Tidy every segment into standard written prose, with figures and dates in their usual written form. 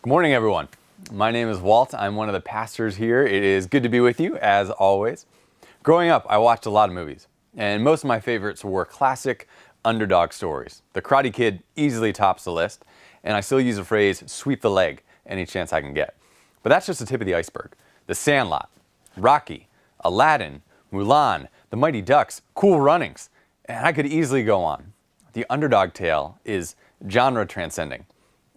Good morning, everyone. My name is Walt. I'm one of the pastors here. It is good to be with you, as always. Growing up, I watched a lot of movies, and most of my favorites were classic underdog stories. The Karate Kid easily tops the list, and I still use the phrase sweep the leg any chance I can get. But that's just the tip of the iceberg. The Sandlot, Rocky, Aladdin, Mulan, The Mighty Ducks, Cool Runnings, and I could easily go on. The underdog tale is genre transcending.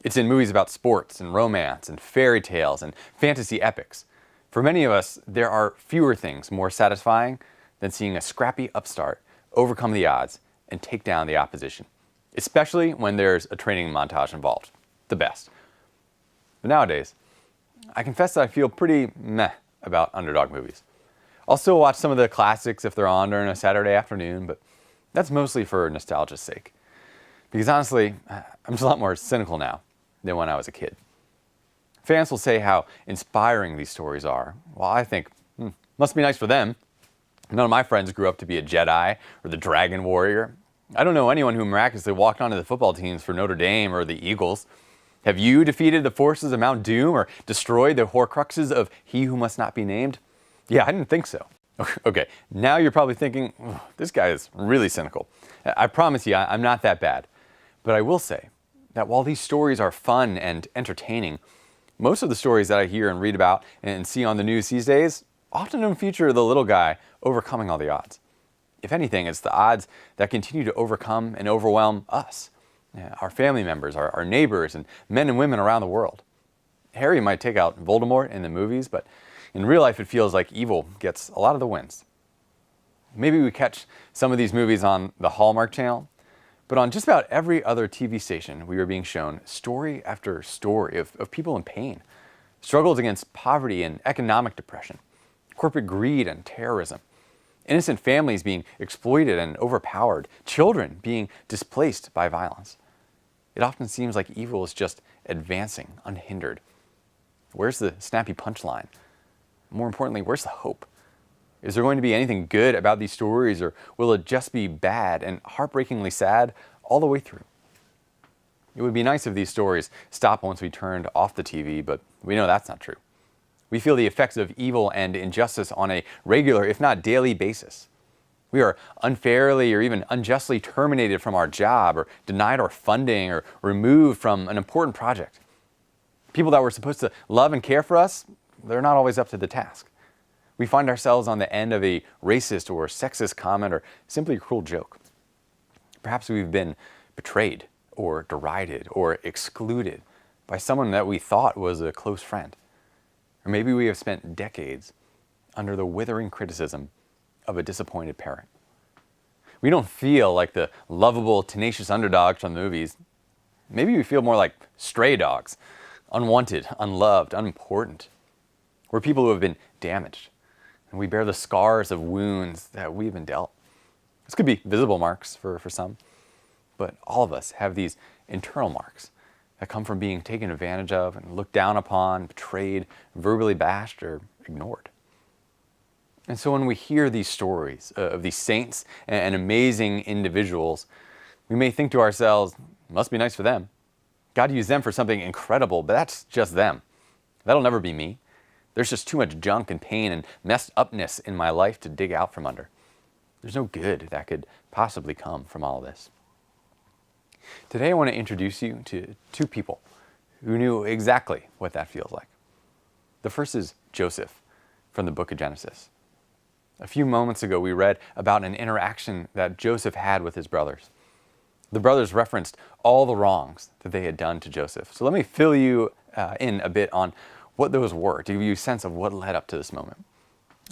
It's in movies about sports and romance and fairy tales and fantasy epics. For many of us, there are fewer things more satisfying than seeing a scrappy upstart overcome the odds and take down the opposition, especially when there's a training montage involved. The best. But nowadays, I confess that I feel pretty meh about underdog movies. I'll still watch some of the classics if they're on during a Saturday afternoon, but that's mostly for nostalgia's sake. Because honestly, I'm just a lot more cynical now than when I was a kid. Fans will say how inspiring these stories are. Well, I think, must be nice for them. None of my friends grew up to be a Jedi or the Dragon Warrior. I don't know anyone who miraculously walked onto the football teams for Notre Dame or the Eagles. Have you defeated the forces of Mount Doom or destroyed the Horcruxes of He Who Must Not Be Named? Yeah, I didn't think so. Okay, now you're probably thinking, this guy is really cynical. I promise you, I'm not that bad. But I will say that while these stories are fun and entertaining, most of the stories that I hear and read about and see on the news these days often don't feature the little guy overcoming all the odds. If anything, it's the odds that continue to overcome and overwhelm us, our family members, our neighbors, and men and women around the world. Harry might take out Voldemort in the movies, but in real life it feels like evil gets a lot of the wins. Maybe we catch some of these movies on the Hallmark Channel, but on just about every other TV station, we are being shown story after story of people in pain, struggles against poverty and economic depression, corporate greed and terrorism, innocent families being exploited and overpowered, children being displaced by violence. It often seems like evil is just advancing unhindered. Where's the snappy punchline? More importantly, where's the hope? Is there going to be anything good about these stories, or will it just be bad and heartbreakingly sad all the way through? It would be nice if these stories stopped once we turned off the TV, but we know that's not true. We feel the effects of evil and injustice on a regular, if not daily basis. We are unfairly or even unjustly terminated from our job, or denied our funding, or removed from an important project. People that were supposed to love and care for us, they're not always up to the task. We find ourselves on the end of a racist or sexist comment or simply a cruel joke. Perhaps we've been betrayed or derided or excluded by someone that we thought was a close friend. Or maybe we have spent decades under the withering criticism of a disappointed parent. We don't feel like the lovable, tenacious underdogs from the movies. Maybe we feel more like stray dogs, unwanted, unloved, unimportant. We're people who have been damaged, and we bear the scars of wounds that we've been dealt. This could be visible marks for some, but all of us have these internal marks that come from being taken advantage of and looked down upon, betrayed, verbally bashed, or ignored. And so when we hear these stories of these saints and amazing individuals, we may think to ourselves, must be nice for them. God used them for something incredible, but that's just them. That'll never be me. There's just too much junk and pain and messed upness in my life to dig out from under. There's no good that could possibly come from all of this. Today I want to introduce you to two people who knew exactly what that feels like. The first is Joseph from the book of Genesis. A few moments ago we read about an interaction that Joseph had with his brothers. The brothers referenced all the wrongs that they had done to Joseph. So let me fill you in a bit on what those were, to give you a sense of what led up to this moment.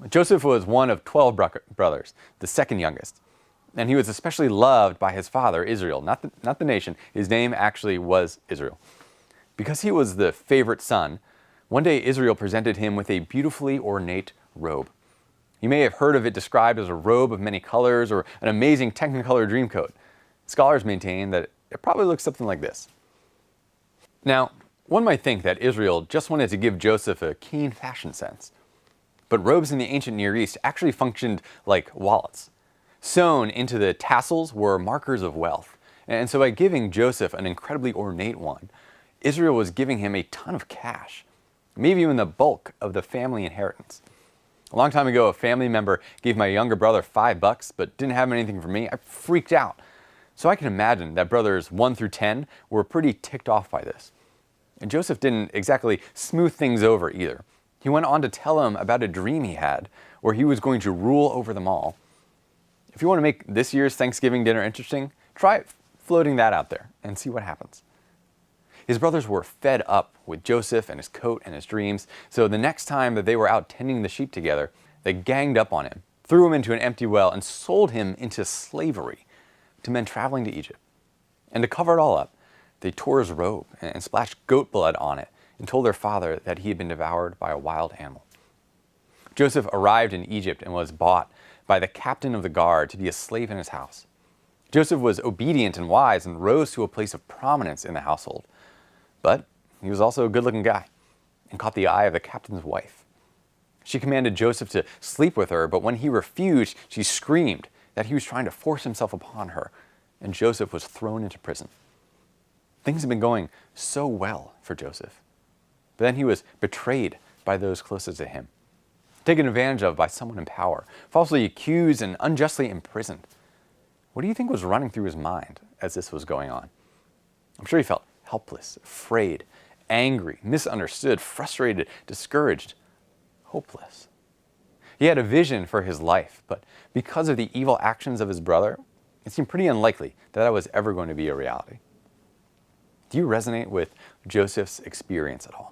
Joseph was one of 12 brothers, the second youngest, and he was especially loved by his father, Israel, not the nation. His name actually was Israel. Because he was the favorite son, one day Israel presented him with a beautifully ornate robe. You may have heard of it described as a robe of many colors or an amazing Technicolor Dreamcoat. Scholars maintain that it probably looks something like this. Now, one might think that Israel just wanted to give Joseph a keen fashion sense. But robes in the ancient Near East actually functioned like wallets. Sewn into the tassels were markers of wealth. And so by giving Joseph an incredibly ornate one, Israel was giving him a ton of cash, maybe even the bulk of the family inheritance. A long time ago, a family member gave my younger brother $5 but didn't have anything for me. I freaked out. So I can imagine that brothers 1 through 10 were pretty ticked off by this. And Joseph didn't exactly smooth things over either. He went on to tell him about a dream he had where he was going to rule over them all. If you want to make this year's Thanksgiving dinner interesting, try floating that out there and see what happens. His brothers were fed up with Joseph and his coat and his dreams, so the next time that they were out tending the sheep together, they ganged up on him, threw him into an empty well, and sold him into slavery to men traveling to Egypt. And to cover it all up, they tore his robe and splashed goat blood on it and told their father that he had been devoured by a wild animal. Joseph arrived in Egypt and was bought by the captain of the guard to be a slave in his house. Joseph was obedient and wise and rose to a place of prominence in the household. But he was also a good-looking guy and caught the eye of the captain's wife. She commanded Joseph to sleep with her, but when he refused, she screamed that he was trying to force himself upon her, and Joseph was thrown into prison. Things had been going so well for Joseph. But then he was betrayed by those closest to him, taken advantage of by someone in power, falsely accused and unjustly imprisoned. What do you think was running through his mind as this was going on? I'm sure he felt helpless, afraid, angry, misunderstood, frustrated, discouraged, hopeless. He had a vision for his life, but because of the evil actions of his brother, it seemed pretty unlikely that that was ever going to be a reality. Do you resonate with Joseph's experience at all?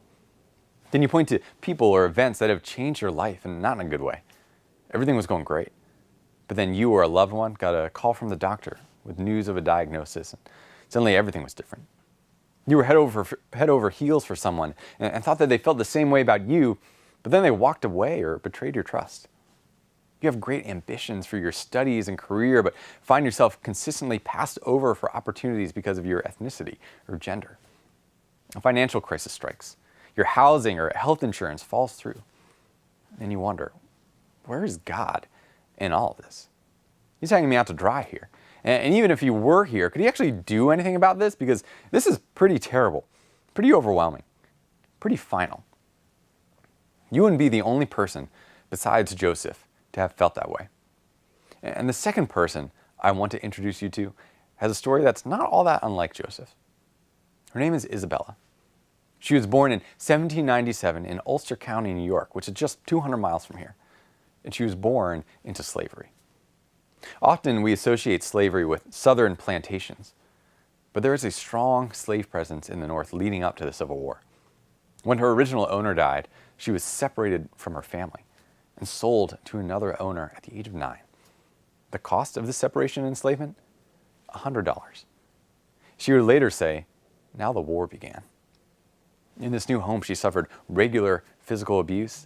Can you point to people or events that have changed your life, and not in a good way? Everything was going great, but then you or a loved one got a call from the doctor with news of a diagnosis, and suddenly everything was different. You were head over heels for someone and thought that they felt the same way about you, but then they walked away or betrayed your trust. You have great ambitions for your studies and career, but find yourself consistently passed over for opportunities because of your ethnicity or gender. A financial crisis strikes. Your housing or health insurance falls through. And you wonder, where is God in all of this? He's hanging me out to dry here. And even if he were here, could he actually do anything about this? Because this is pretty terrible, pretty overwhelming, pretty final. You wouldn't be the only person besides Joseph to have felt that way. And the second person I want to introduce you to has a story that's not all that unlike Joseph. Her name is Isabella. She was born in 1797 in Ulster County, New York, which is just 200 miles from here. And she was born into slavery. Often we associate slavery with southern plantations, but there is a strong slave presence in the North leading up to the Civil War. When her original owner died, she was separated from her family and sold to another owner at the age of 9. The cost of the separation and enslavement? $100. She would later say, now the war began. In this new home, she suffered regular physical abuse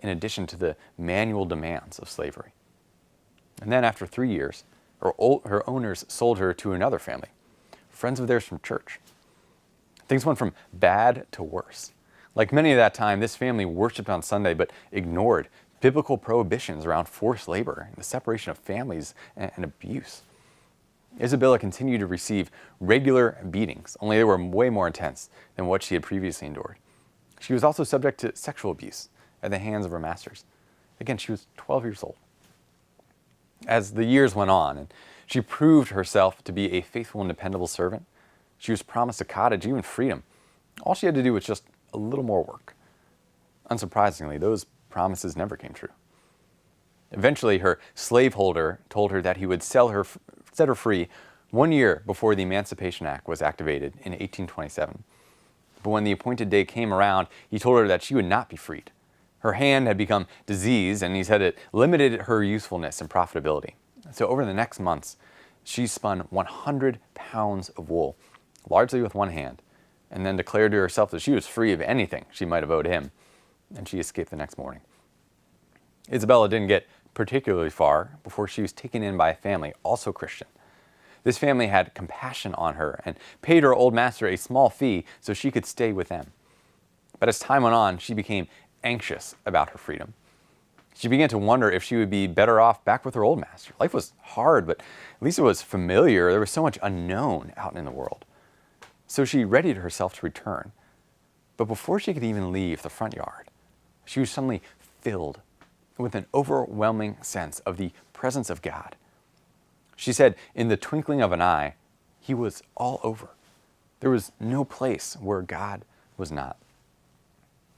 in addition to the manual demands of slavery. And then after 3 years, her owners sold her to another family, friends of theirs from church. Things went from bad to worse. Like many of that time, this family worshiped on Sunday but ignored biblical prohibitions around forced labor and the separation of families and abuse. Isabella continued to receive regular beatings, only they were way more intense than what she had previously endured. She was also subject to sexual abuse at the hands of her masters. Again, she was 12 years old. As the years went on and she proved herself to be a faithful and dependable servant, she was promised a cottage, even freedom. All she had to do was just a little more work. Unsurprisingly, those promises never came true. Eventually, her slaveholder told her that he would set her free 1 year before the Emancipation Act was activated in 1827. But when the appointed day came around, he told her that she would not be freed. Her hand had become diseased, and he said it limited her usefulness and profitability. So over the next months, she spun 100 pounds of wool, largely with one hand, and then declared to herself that she was free of anything she might have owed him, and she escaped the next morning. Isabella didn't get particularly far before she was taken in by a family, also Christian. This family had compassion on her and paid her old master a small fee so she could stay with them. But as time went on, she became anxious about her freedom. She began to wonder if she would be better off back with her old master. Life was hard, but at least it was familiar. There was so much unknown out in the world. So she readied herself to return. But before she could even leave the front yard, she was suddenly filled with an overwhelming sense of the presence of God. She said, in the twinkling of an eye, he was all over. There was no place where God was not.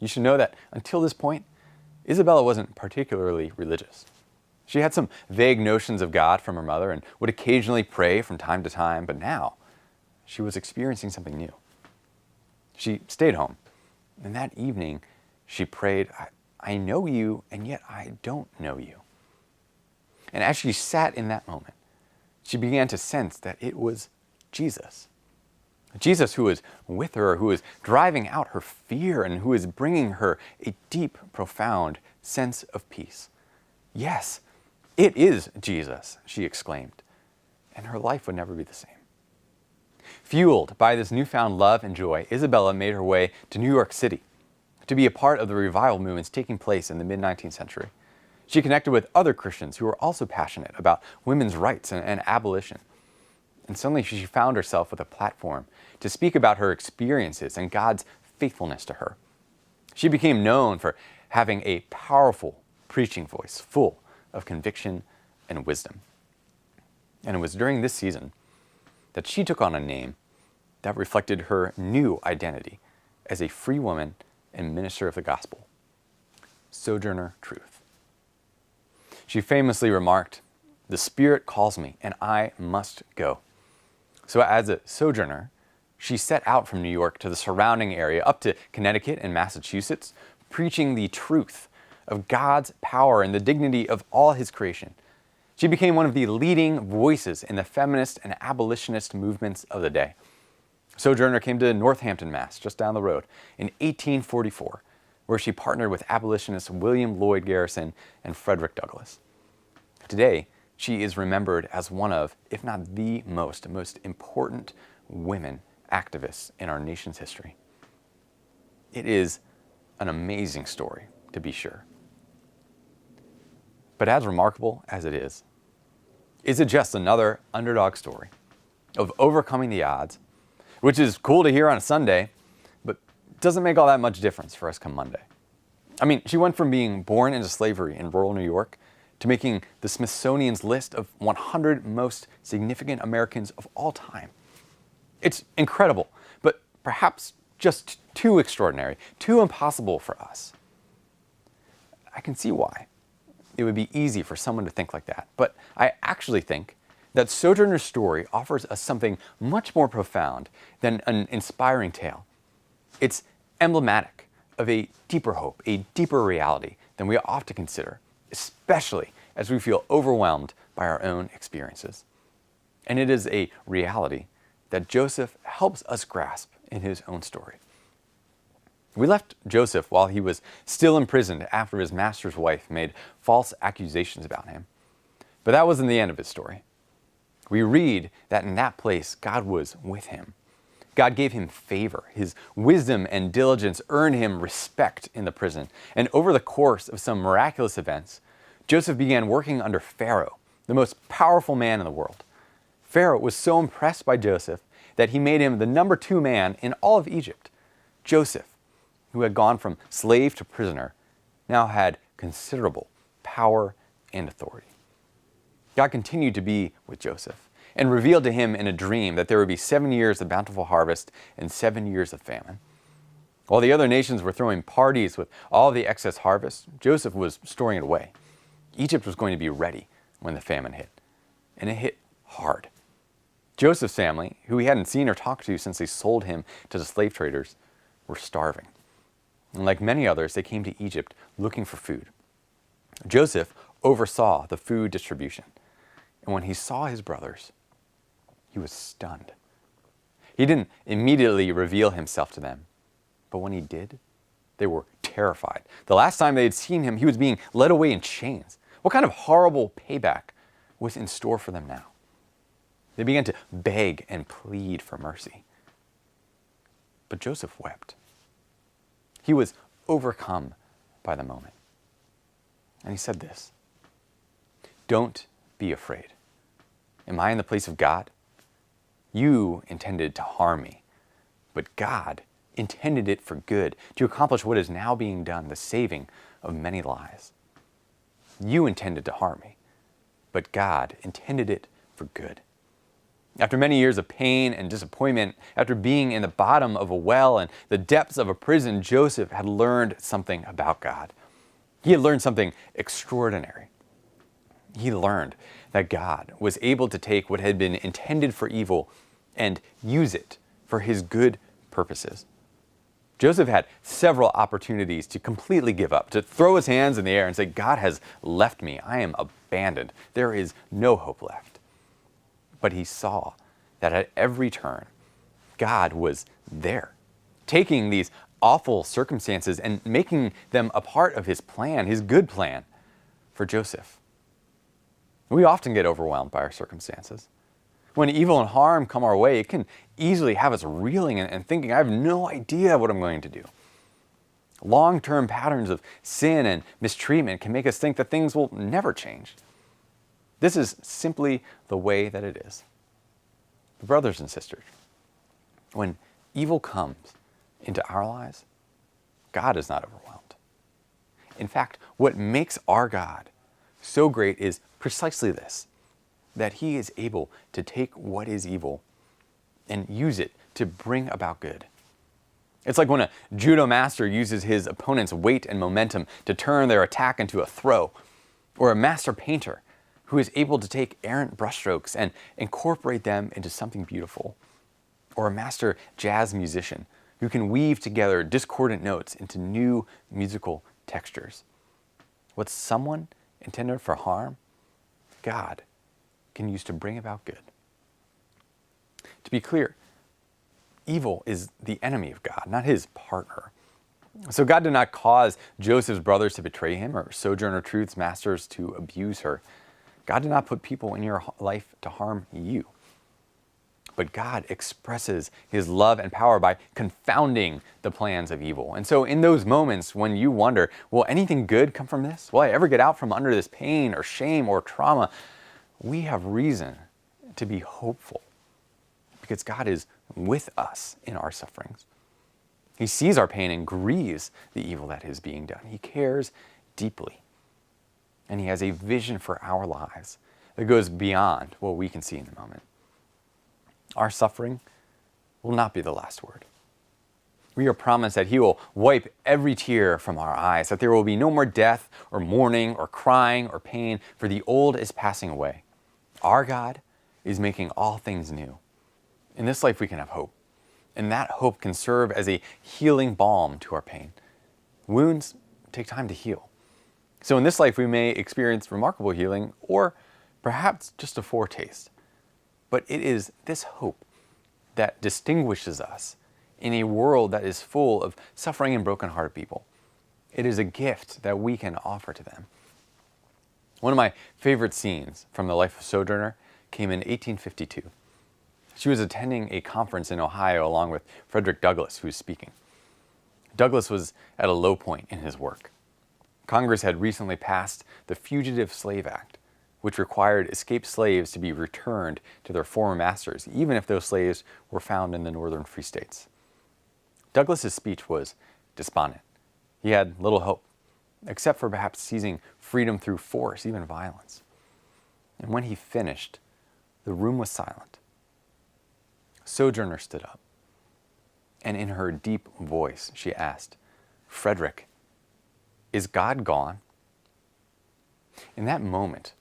You should know that until this point, Isabella wasn't particularly religious. She had some vague notions of God from her mother and would occasionally pray from time to time, but now she was experiencing something new. She stayed home, and that evening she prayed, I know you, and yet I don't know you. And as she sat in that moment, she began to sense that it was Jesus. Jesus who was with her, who was driving out her fear, and who was bringing her a deep, profound sense of peace. Yes, it is Jesus, she exclaimed, and her life would never be the same. Fueled by this newfound love and joy, Isabella made her way to New York City to be a part of the revival movements taking place in the mid-19th century. She connected with other Christians who were also passionate about women's rights and abolition. And suddenly she found herself with a platform to speak about her experiences and God's faithfulness to her. She became known for having a powerful preaching voice full of conviction and wisdom. And it was during this season that she took on a name that reflected her new identity as a free woman and minister of the gospel, Sojourner Truth. She famously remarked, "The Spirit calls me, and I must go." So as a sojourner, she set out from New York to the surrounding area, up to Connecticut and Massachusetts, preaching the truth of God's power and the dignity of all his creation. She became one of the leading voices in the feminist and abolitionist movements of the day. Sojourner came to Northampton, Mass., just down the road, in 1844, where she partnered with abolitionists William Lloyd Garrison and Frederick Douglass. Today, she is remembered as one of, if not the most important women activists in our nation's history. It is an amazing story, to be sure. But as remarkable as it is it just another underdog story of overcoming the odds, which is cool to hear on a Sunday, but doesn't make all that much difference for us come Monday. I mean, she went from being born into slavery in rural New York to making the Smithsonian's list of 100 most significant Americans of all time. It's incredible, but perhaps just too extraordinary, too impossible for us. I can see why it would be easy for someone to think like that, but I actually think that Sojourner's story offers us something much more profound than an inspiring tale. It's emblematic of a deeper hope, a deeper reality than we often consider, especially as we feel overwhelmed by our own experiences. And it is a reality that Joseph helps us grasp in his own story. We left Joseph while he was still imprisoned after his master's wife made false accusations about him. But that wasn't the end of his story. We read that in that place, God was with him. God gave him favor. His wisdom and diligence earned him respect in the prison. And over the course of some miraculous events, Joseph began working under Pharaoh, the most powerful man in the world. Pharaoh was so impressed by Joseph that he made him the number 2 man in all of Egypt. Joseph, who had gone from slave to prisoner, now had considerable power and authority. God continued to be with Joseph and revealed to him in a dream that there would be 7 years of bountiful harvest and 7 years of famine. While the other nations were throwing parties with all the excess harvest, Joseph was storing it away. Egypt was going to be ready when the famine hit, and it hit hard. Joseph's family, who he hadn't seen or talked to since they sold him to the slave traders, were starving. And like many others, they came to Egypt looking for food. Joseph oversaw the food distribution, and when he saw his brothers, he was stunned. He didn't immediately reveal himself to them, but when he did, they were terrified. The last time they had seen him, he was being led away in chains. What kind of horrible payback was in store for them now? They began to beg and plead for mercy. But Joseph wept. He was overcome by the moment. And he said this, "Don't be afraid. Am I in the place of God? You intended to harm me, But God intended it for good, to accomplish what is now being done, the saving of many lives. You intended to harm me, but God intended it for good. After many years of pain and disappointment, after being in the bottom of a well and the depths of a prison, Joseph had learned something about God. He had learned something extraordinary. He learned that God was able to take what had been intended for evil and use it for his good purposes. Joseph had several opportunities to completely give up, to throw his hands in the air and say, God has left me. I am abandoned. There is no hope left. But he saw that at every turn, God was there, taking these awful circumstances and making them a part of his plan, his good plan for Joseph. We often get overwhelmed by our circumstances. When evil and harm come our way, it can easily have us reeling and thinking, I have no idea what I'm going to do. Long-term patterns of sin and mistreatment can make us think that things will never change. This is simply the way that it is. Brothers and sisters, when evil comes into our lives, God is not overwhelmed. In fact, what makes our God so great is precisely this, that he is able to take what is evil and use it to bring about good. It's like when a judo master uses his opponent's weight and momentum to turn their attack into a throw, or a master painter who is able to take errant brushstrokes and incorporate them into something beautiful, or a master jazz musician who can weave together discordant notes into new musical textures. What someone intended for harm, God can use to bring about good. To be clear, evil is the enemy of God, not his partner. So God did not cause Joseph's brothers to betray him or Sojourner Truth's masters to abuse her. God did not put people in your life to harm you. But God expresses his love and power by confounding the plans of evil. And so in those moments when you wonder, will anything good come from this? Will I ever get out from under this pain or shame or trauma? We have reason to be hopeful because God is with us in our sufferings. He sees our pain and grieves the evil that is being done. He cares deeply. And he has a vision for our lives that goes beyond what we can see in the moment. Our suffering will not be the last word. We are promised that he will wipe every tear from our eyes, that there will be no more death or mourning or crying or pain, for the old is passing away. Our God is making all things new. In this life we can have hope, and that hope can serve as a healing balm to our pain. Wounds take time to heal. So in this life we may experience remarkable healing or perhaps just a foretaste. But it is this hope that distinguishes us in a world that is full of suffering and broken-hearted people. It is a gift that we can offer to them. One of my favorite scenes from the life of Sojourner came in 1852. She was attending a conference in Ohio along with Frederick Douglass, who was speaking. Douglass was at a low point in his work. Congress had recently passed the Fugitive Slave Act, which required escaped slaves to be returned to their former masters, even if those slaves were found in the northern free states. Douglass's speech was despondent. He had little hope, except for perhaps seizing freedom through force, even violence. And when he finished, the room was silent. Sojourner stood up, and in her deep voice, she asked, "Frederick, is God gone?" In that moment,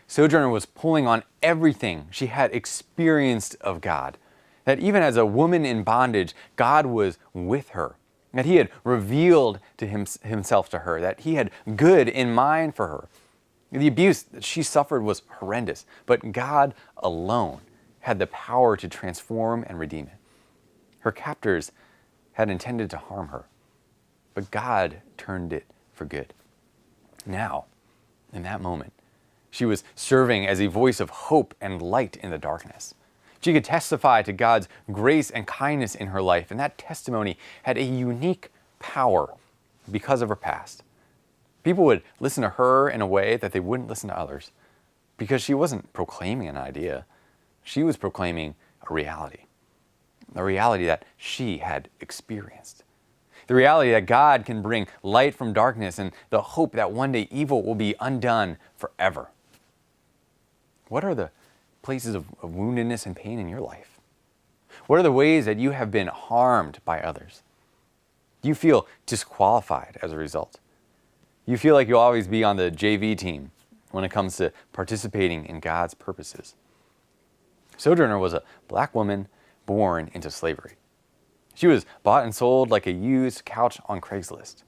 Sojourner was pulling on everything she had experienced of God, that even as a woman in bondage, God was with her, that he had revealed to himself to her, that he had good in mind for her. The abuse that she suffered was horrendous, but God alone had the power to transform and redeem it. Her captors had intended to harm her, but God turned it for good. Now, in that moment, she was serving as a voice of hope and light in the darkness. She could testify to God's grace and kindness in her life, and that testimony had a unique power because of her past. People would listen to her in a way that they wouldn't listen to others, because she wasn't proclaiming an idea. She was proclaiming a reality. the reality that she had experienced. The reality that God can bring light from darkness and the hope that one day evil will be undone forever. What are the places of woundedness and pain in your life? What are the ways that you have been harmed by others? Do you feel disqualified as a result? You feel like you'll always be on the JV team when it comes to participating in God's purposes. Sojourner was a black woman born into slavery. She was bought and sold like a used couch on Craigslist.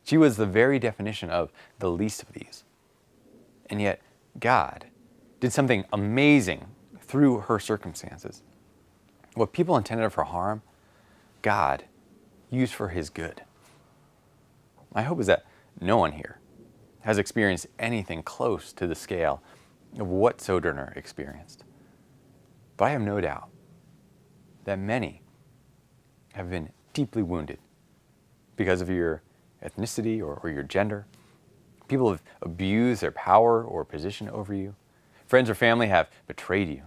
She was the very definition of the least of these. And yet, God did something amazing through her circumstances. What people intended for harm, God used for His good. My hope is that no one here has experienced anything close to the scale of what Sojourner experienced. But I have no doubt that many have been deeply wounded because of your ethnicity or your gender. People have abused their power or position over you. Friends or family have betrayed you.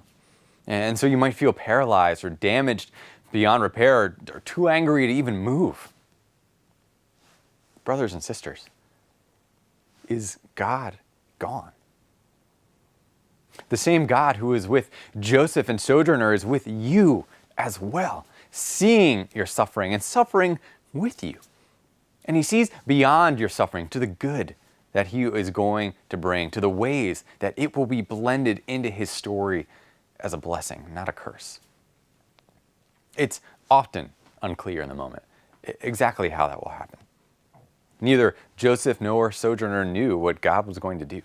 And so you might feel paralyzed or damaged beyond repair or too angry to even move. Brothers and sisters, is God gone? The same God who is with Joseph and Sojourner is with you as well, seeing your suffering and suffering with you. And He sees beyond your suffering to the good that He is going to bring, to the ways that it will be blended into His story as a blessing, not a curse. It's often unclear in the moment exactly how that will happen. Neither Joseph nor Sojourner knew what God was going to do.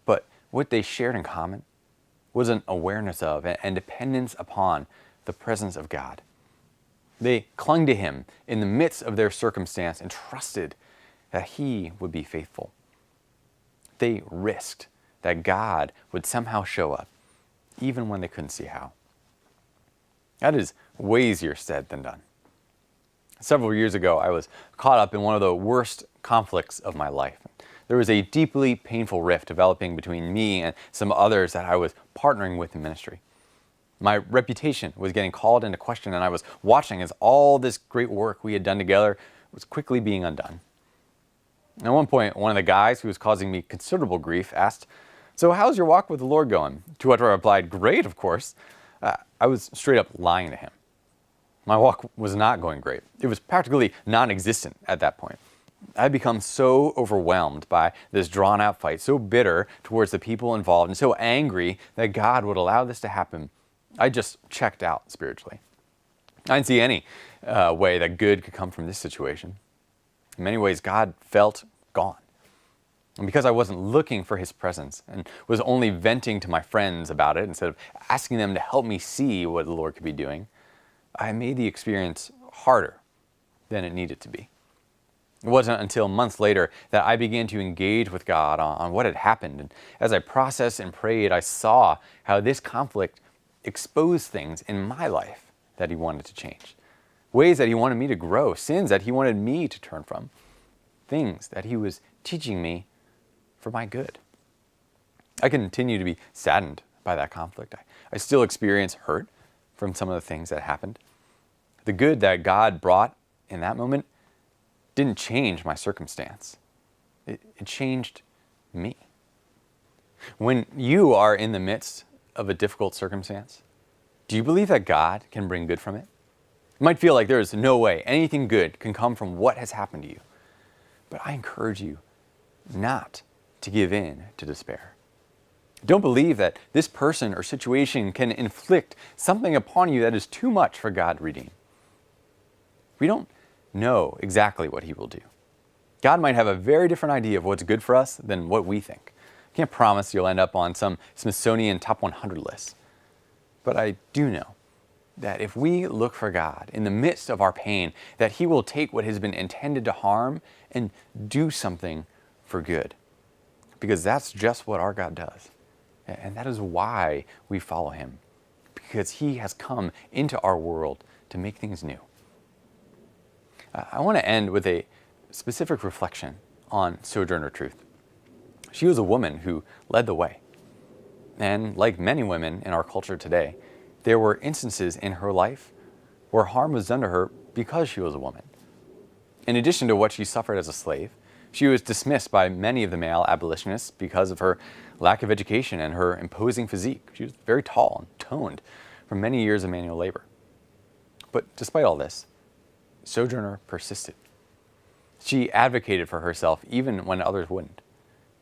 But what they shared in common was an awareness of and dependence upon the presence of God. They clung to Him in the midst of their circumstance and trusted that He would be faithful. They risked that God would somehow show up, even when they couldn't see how. That is way easier said than done. Several years ago, I was caught up in one of the worst conflicts of my life. There was a deeply painful rift developing between me and some others that I was partnering with in ministry. My reputation was getting called into question, and I was watching as all this great work we had done together was quickly being undone. At one point, one of the guys who was causing me considerable grief asked, "So how's your walk with the Lord going?" To which I replied, "Great, of course." I was straight up lying to him. My walk was not going great. It was practically non-existent at that point. I had become so overwhelmed by this drawn-out fight, so bitter towards the people involved, and so angry that God would allow this to happen. I just checked out spiritually. I didn't see any way that good could come from this situation. In many ways, God felt gone. And because I wasn't looking for His presence and was only venting to my friends about it instead of asking them to help me see what the Lord could be doing, I made the experience harder than it needed to be. It wasn't until months later that I began to engage with God on what had happened. And as I processed and prayed, I saw how this conflict exposed things in my life that He wanted to change. Ways that He wanted me to grow, sins that He wanted me to turn from, things that He was teaching me for my good. I continue to be saddened by that conflict. I still experience hurt from some of the things that happened. The good that God brought in that moment didn't change my circumstance. It changed me. When you are in the midst of a difficult circumstance, do you believe that God can bring good from it? It might feel like there is no way anything good can come from what has happened to you. But I encourage you not to give in to despair. Don't believe that this person or situation can inflict something upon you that is too much for God to redeem. We don't know exactly what He will do. God might have a very different idea of what's good for us than what we think. I can't promise you'll end up on some Smithsonian top 100 list. But I do know that if we look for God in the midst of our pain, that He will take what has been intended to harm and do something for good. Because that's just what our God does. And that is why we follow Him. Because He has come into our world to make things new. I want to end with a specific reflection on Sojourner Truth. She was a woman who led the way. And like many women in our culture today, there were instances in her life where harm was done to her because she was a woman. In addition to what she suffered as a slave, she was dismissed by many of the male abolitionists because of her lack of education and her imposing physique. She was very tall and toned from many years of manual labor. But despite all this, Sojourner persisted. She advocated for herself even when others wouldn't.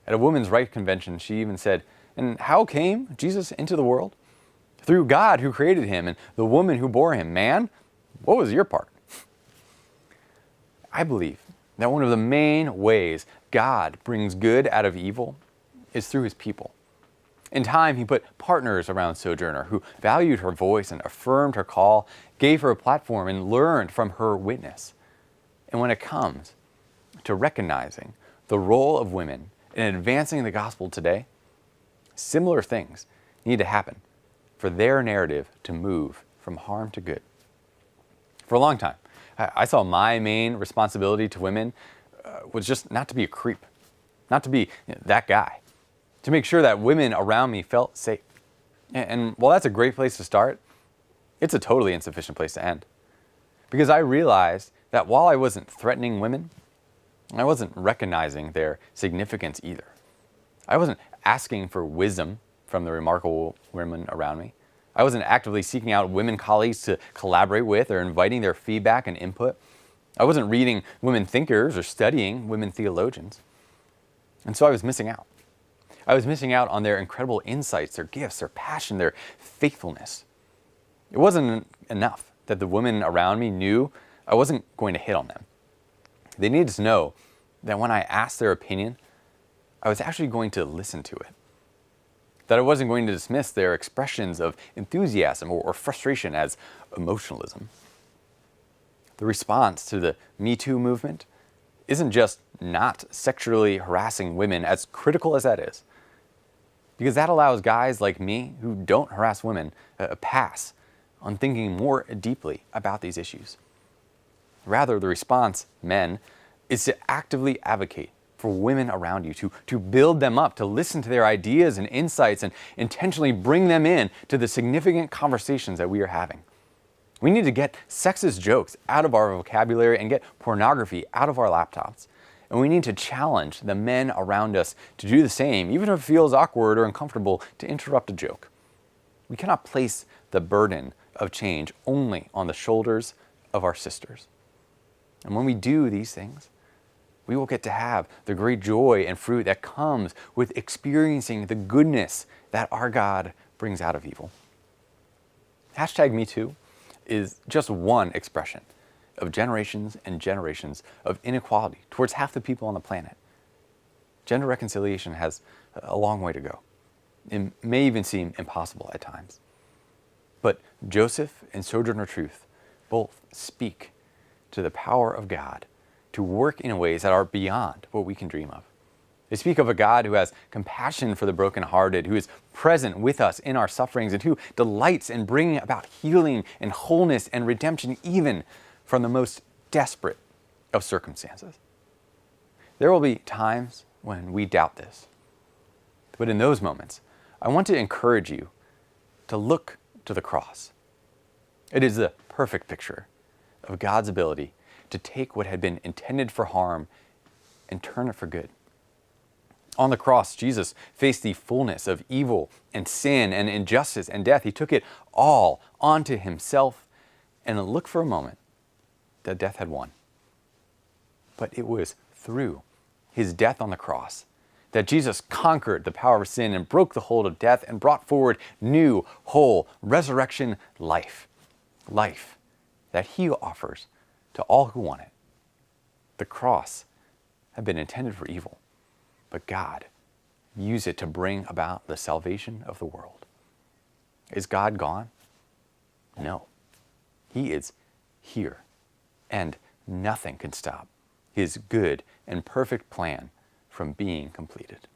At a women's rights convention, she even said, "And how came Jesus into the world? Through God who created him and the woman who bore him. Man, what was your part?" I believe that one of the main ways God brings good out of evil is through his people. In time, he put partners around Sojourner who valued her voice and affirmed her call, gave her a platform, and learned from her witness. And when it comes to recognizing the role of women in advancing the gospel today, similar things need to happen for their narrative to move from harm to good. For a long time, I saw my main responsibility to women was just not to be a creep, not to be that guy, to make sure that women around me felt safe. And while that's a great place to start, it's a totally insufficient place to end. Because I realized that while I wasn't threatening women, I wasn't recognizing their significance either. I wasn't asking for wisdom from the remarkable women around me. I wasn't actively seeking out women colleagues to collaborate with or inviting their feedback and input. I wasn't reading women thinkers or studying women theologians. And so I was missing out. I was missing out on their incredible insights, their gifts, their passion, their faithfulness. It wasn't enough that the women around me knew I wasn't going to hit on them. They needed to know that when I asked their opinion, I was actually going to listen to it. That I wasn't going to dismiss their expressions of enthusiasm or frustration as emotionalism. The response to the Me Too movement isn't just not sexually harassing women, as critical as that is, because that allows guys like me who don't harass women a pass on thinking more deeply about these issues. Rather, the response, men, is to actively advocate for women around you, to build them up, to listen to their ideas and insights and intentionally bring them in to the significant conversations that we are having. We need to get sexist jokes out of our vocabulary and get pornography out of our laptops. And we need to challenge the men around us to do the same, even if it feels awkward or uncomfortable to interrupt a joke. We cannot place the burden of change only on the shoulders of our sisters. And when we do these things, we will get to have the great joy and fruit that comes with experiencing the goodness that our God brings out of evil. #MeToo is just one expression of generations and generations of inequality towards half the people on the planet. Gender reconciliation has a long way to go. It may even seem impossible at times. But Joseph and Sojourner Truth both speak to the power of God to work in ways that are beyond what we can dream of. They speak of a God who has compassion for the brokenhearted, who is present with us in our sufferings, and who delights in bringing about healing and wholeness and redemption even from the most desperate of circumstances. There will be times when we doubt this. But in those moments, I want to encourage you to look to the cross. It is the perfect picture of God's ability to take what had been intended for harm and turn it for good. On the cross, Jesus faced the fullness of evil and sin and injustice and death. He took it all onto himself, and look for a moment that death had won. But it was through his death on the cross that Jesus conquered the power of sin and broke the hold of death and brought forward new, whole, resurrection life. Life that he offers to all who want it. The cross had been intended for evil, but God used it to bring about the salvation of the world. Is God gone? No. He is here, and nothing can stop his good and perfect plan from being completed.